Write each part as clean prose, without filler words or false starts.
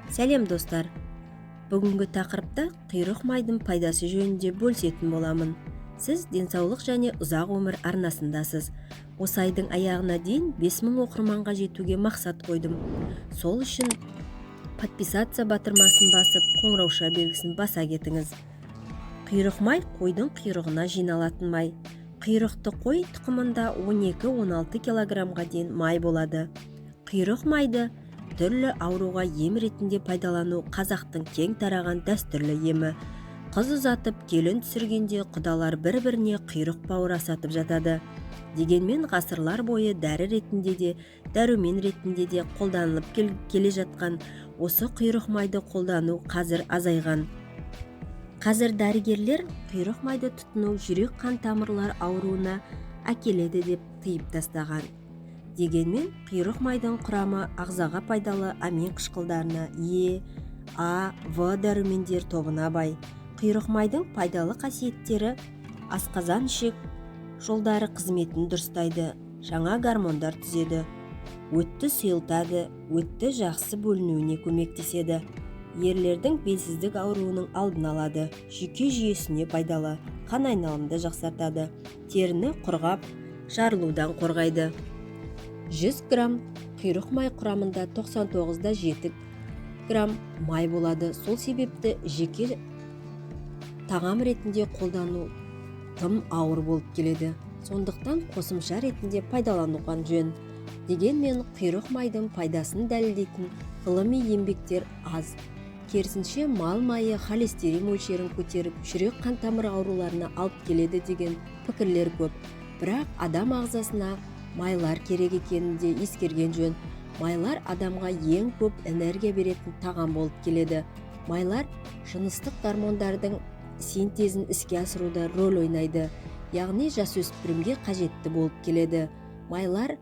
Сәлем достар. Бүгінгі тақырыпта құйрық майдың пайдасы жөнінде бөлісетін боламын. Сіз денсаулық және ұзақ өмір арнасындасыз. Осы айдың аяғына дейін 5000 оқырманға жетуге мақсат қойдым. Сол үшін подписаться батырмасын басып, қоңырауша белгісін баса кетіңіз. Құйрық май қойдың құйрығына жиналатын май. Құйрықты қой тұқымында 12-16 килограммға дейін май болады. Құйрық майды түрлі ауруға ем ретінде пайдалану қазақтың кең тараған дәстүрлі емі. Қыз ұзатып келін түсіргенде құдалар бір-біріне құйрық бауыр асатып жатады. Дегенмен ғасырлар бойы дәрі ретінде де, дәрумен ретінде де қолданылып келе жатқан осы құйрық майды қолдану қазір азайған. Қазір дәрігерлер құйрық майды тұтыну жүрек қан тамырлар ауруына әкеледі деп тыйып тастаған. Дегенмен құйрық майдың құрамы ағзаға пайдалы амин қышқылдарына Е, А, В дәрумендер тобына бай. Құйрық майдың пайдалы қасиеттері: асқазан ішек жолдары қызметін дұрыстайды, жаңа гормондар түзеді, өтті сұйылтады, өтті жақсы бөлінуіне көмектеседі, ерлердің белсіздік ауруының алдын алады, жүйке жүйесіне пайдалы, қан айналымды жақсартады, теріні құрғап, жарылудан қорғайды. 100 грамм құйрық май құрамында 99,7 грамм май болады. Сол себепті жеке тағам ретінде қолдану тым ауыр болып келеді. Сондықтан қосымша ретінде пайдалануған жөн. Дегенмен құйрық майдың пайдасын дәлелдейтін ғылыми еңбектер аз. Керісінше мал майы холестерин мөлшерін көтеріп, жүрек қан тамыр ауруларына алып келеді деген пікірлер көп. Бірақ адам ағзасына майлар керек екенін де ескерген жөн. Майлар адамға ең көп энергия беретін тағам болып келеді. Майлар жыныстық гормондардың синтезін іске асыруда рөл ойнайды, яғни жасөспірімге қажетті болып келеді. Майлар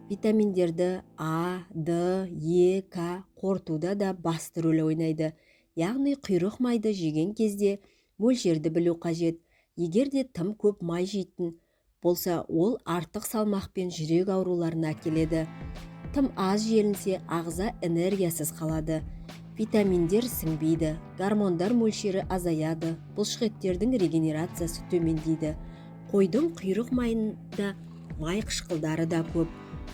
витаминдерді А, Д, Е, К қорытуда да басты рөл ойнайды. Яғни құйрық майды жеген кезде мөлшерді білу қажет. Егер де тым көп май жейтін болса, ол артық салмақпен жүрек ауруларына әкеледі. Тым аз желінсе, ағза энергиясыз қалады. Витаминдер сіңбейді, гормондар мөлшері азаяды, бұлшықеттердің регенерациясы төмендейді. Қойдың құйрық майында май қышқылдары да көп.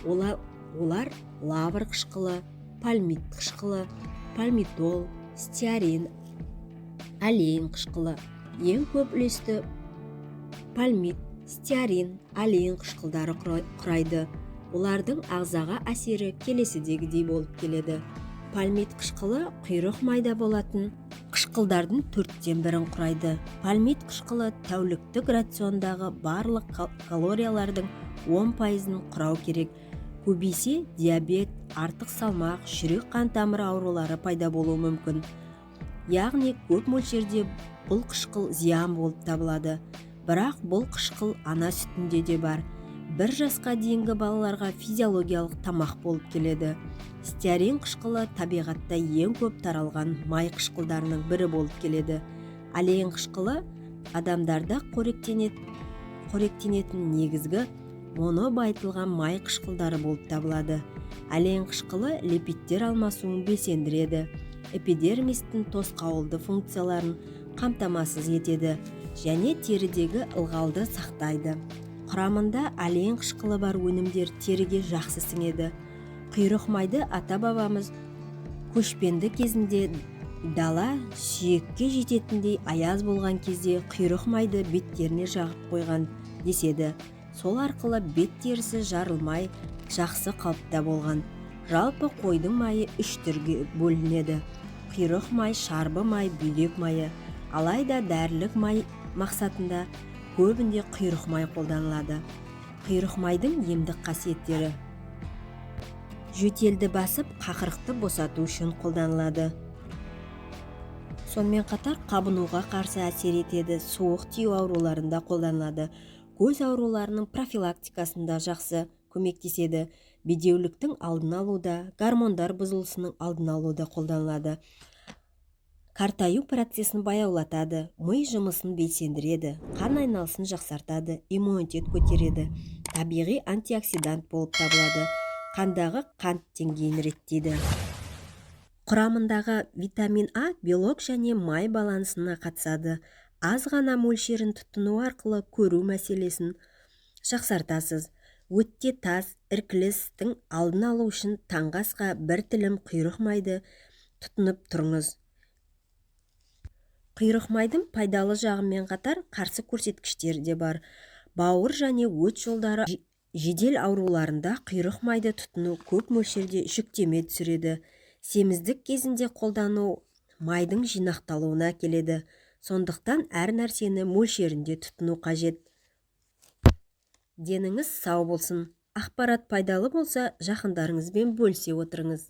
Олар лавр қышқылы, пальмит қышқылы, пальмитол, стеарин, алейн қышқылы. Ең көп үлесті пальмит, стеарин, алейн қышқылдары құрайды. Олардың ағзаға әсері келесідегідей болып келеді. Пальмит қышқылы құйрық майда болатын қышқылдардың 1/4 құрайды. Пальмит қышқылы тәуліктік рациондағы барлық калориялардың 10%-ын құрау керек. Көбейсе диабет, артық салмақ, жүрек қан тамыры аурулары пайда болуы мүмкін. Яғни көп мөлшерде бұл қышқыл зиян болып табылады. Бірақ бұл қышқыл ана сүтінде де бар. 1 жасқа дейінгі балаларға физиологиялық тамақ болып келеді. Стеарин қышқылы табиғатта ең көп таралған май қышқылдарының бірі болып келеді. Алейн қышқылы адамдарда қоректенетін негізгі монобайтылған май қышқылдары болып табылады. Алейн қышқылы липидтер алмасуын белсендіреді, эпидермистің тосқауылды функцияларын қамтамасыз етеді және терідегі ылғалды сақтайды. Құрамында алейн қышқылы бар өнімдер теріге жақсы сіңеді. Құйрық майды ата-бабамыз көшпенді кезінде дала сүйекке жететіндей аяз болған кезде құйрық майды беттеріне жағып қойған деседі. Сол арқылы бет терісі жарылмай, жақсы қалыпта болған. Жалпы қойдың майы 3 түрге бөлінеді. Құйрық май, шарбы май, бүйрек майы. Алайда дәрілік май мақсатында көбінде құйрық май қолданылады. Құйрық майдың емдік қасиеттері: жөтелді басып, қақырықты босату үшін қолданылады. Сонымен қатар қабынуға қарсы әсер етеді, суық тию ауруларында қолданылады. Көз ауруларының профилактикасында жақсы көмектеседі. Бедеуліктің алдын алуда, гормондар бұзылысының алдын алуда қолданылады. Қартаю процесін баяулатады, ми жұмысын белсендіреді, қан айналысын жақсартады, иммунитет көтереді, табиғи антиоксидант болып табылады, қандағы қант деңгейін реттейді. Құрамындағы витамин А белок және май балансына қатысады. Аз ғана мөлшерін тұтыну арқылы көру мәселесін жақсартасыз. Өтте таз, іркілістің алдын алу үшін таңғы асқа бір тілім құйрық майды тұтынып тұрыңыз. Құйрық майдың пайдалы жағымен қатар қарсы көрсеткіштері де бар. Бауыр және өт жолдары жедел ауруларында құйрық майды тұтыну көп мөлшерде жүктеме түсіреді. Семіздік кезінде қолдану майдың жинақталуына әкеледі. Сондықтан әр нәрсені мөлшерінде тұтыну қажет. Деніңіз сау болсын. Ақпарат пайдалы болса, жақындарыңызбен бөлісе отырыңыз.